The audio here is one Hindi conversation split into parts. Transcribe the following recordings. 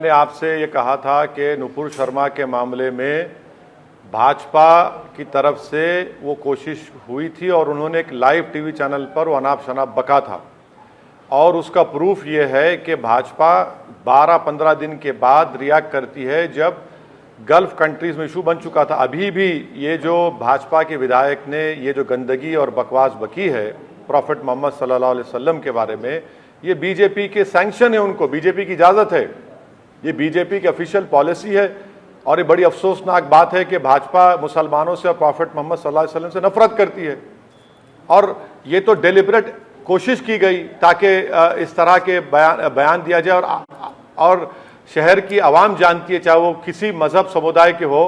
ने आपसे ये कहा था कि नुपुर शर्मा के मामले में भाजपा की तरफ से वो कोशिश हुई थी और उन्होंने एक लाइव टीवी चैनल पर वो अनाप शनाप बका था और उसका प्रूफ ये है कि भाजपा 12-15 दिन के बाद रिएक्ट करती है जब गल्फ कंट्रीज में इशू बन चुका था। अभी भी ये जो भाजपा के विधायक ने ये जो गंदगी और बकवास बकी है प्रॉफिट मोहम्मद सल्लल्लाहु अलैहि वसल्लम के बारे में, ये बीजेपी के सैंक्शन है, उनको बीजेपी की इजाज़त है, ये बीजेपी की ऑफिशियल पॉलिसी है। और ये बड़ी अफसोसनाक बात है कि भाजपा मुसलमानों से और प्रॉफिट मोहम्मद सल्लल्लाहु अलैहि वसल्लम से नफरत करती है और ये तो डेलिबरेट कोशिश की गई ताकि इस तरह के बयान दिया जाए। और शहर की आवाम जानती है, चाहे वो किसी मजहब समुदाय के हो,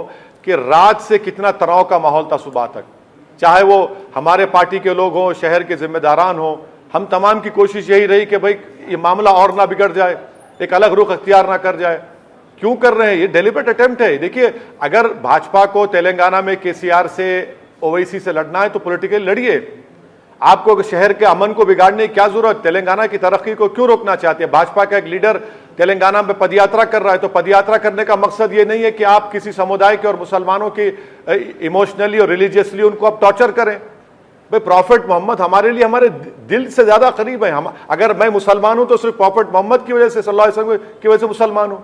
कि रात से कितना तनाव का माहौल था सुबह तक, चाहे वो हमारे पार्टी के लोग हों, शहर के जिम्मेदारान हों। हम तमाम की कोशिश यही रही कि भाई ये मामला और ना बिगड़ जाए, एक अलग रुख अख्तियार ना कर जाए। क्यों कर रहे हैं? ये डेलिबरेट अटेम्प्ट है। देखिए, अगर भाजपा को तेलंगाना में केसीआर से, ओवैसी से लड़ना है तो पॉलिटिकली लड़िए। आपको शहर के अमन को बिगाड़ने की क्या जरूरत? तेलंगाना की तरक्की को क्यों रोकना चाहते हैं? भाजपा का एक लीडर तेलंगाना में पदयात्रा कर रहा है, तो पदयात्रा करने का मकसद ये नहीं है कि आप किसी समुदाय के और मुसलमानों की इमोशनली और रिलीजियसली उनको आप टॉर्चर करें। भाई प्रॉफिट मोहम्मद हमारे लिए, हमारे दिल से ज्यादा करीब है। हम, अगर मैं मुसलमान हूं तो सिर्फ प्रॉफिट मोहम्मद की वजह से, सल्लल्लाहु अलैहि वसल्लम की वजह से मुसलमान हूं।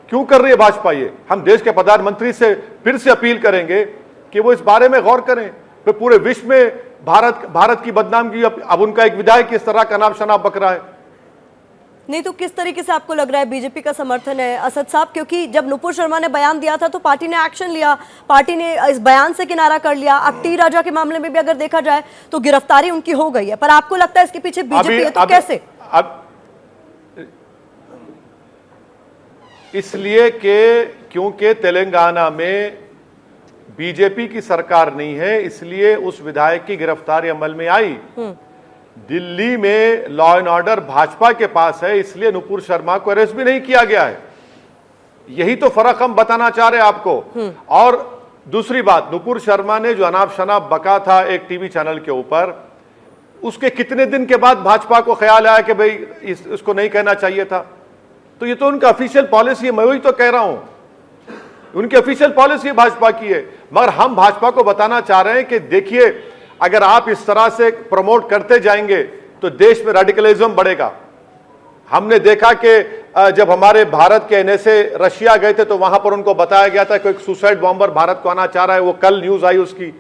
क्यों कर रही है भाजपा ये? हम देश के प्रधानमंत्री से फिर से अपील करेंगे कि वो इस बारे में गौर करें। फिर पूरे विश्व में भारत की बदनामी, अब उनका एक विधायक किस तरह का नाम शनाब बक रहा है। नहीं तो किस तरीके से आपको लग रहा है बीजेपी का समर्थन है असद साहब? क्योंकि जब नुपुर शर्मा ने बयान दिया था तो पार्टी ने एक्शन लिया, पार्टी ने इस बयान से किनारा कर लिया। अब टी राजा के मामले में भी अगर देखा जाए तो गिरफ्तारी उनकी हो गई है, पर आपको लगता है इसके पीछे बीजेपी है तो कैसे? अब इसलिए कि क्योंकि तेलंगाना में बीजेपी की सरकार नहीं है, इसलिए उस विधायक की गिरफ्तारी अमल में आई। दिल्ली में लॉ एंड ऑर्डर भाजपा के पास है, इसलिए नुपुर शर्मा को अरेस्ट भी नहीं किया गया है। यही तो फर्क हम बताना चाह रहे हैं आपको। और दूसरी बात, नुपुर शर्मा ने जो अनाप शनाप बका था एक टीवी चैनल के ऊपर, उसके कितने दिन के बाद भाजपा को ख्याल आया कि भाई इसको नहीं कहना चाहिए था? तो ये तो उनका ऑफिशियल पॉलिसी है, मैं वही तो कह रहा हूं, उनकी ऑफिशियल पॉलिसी भाजपा की है। मगर हम भाजपा को बताना चाह रहे हैं कि देखिए, अगर आप इस तरह से प्रमोट करते जाएंगे तो देश में रेडिकलिज्म बढ़ेगा। हमने देखा कि जब हमारे भारत के एनएसए रशिया गए थे तो वहां पर उनको बताया गया था कि एक सुसाइड बॉम्बर भारत को आना चाह रहा है। वो कल न्यूज आई उसकी।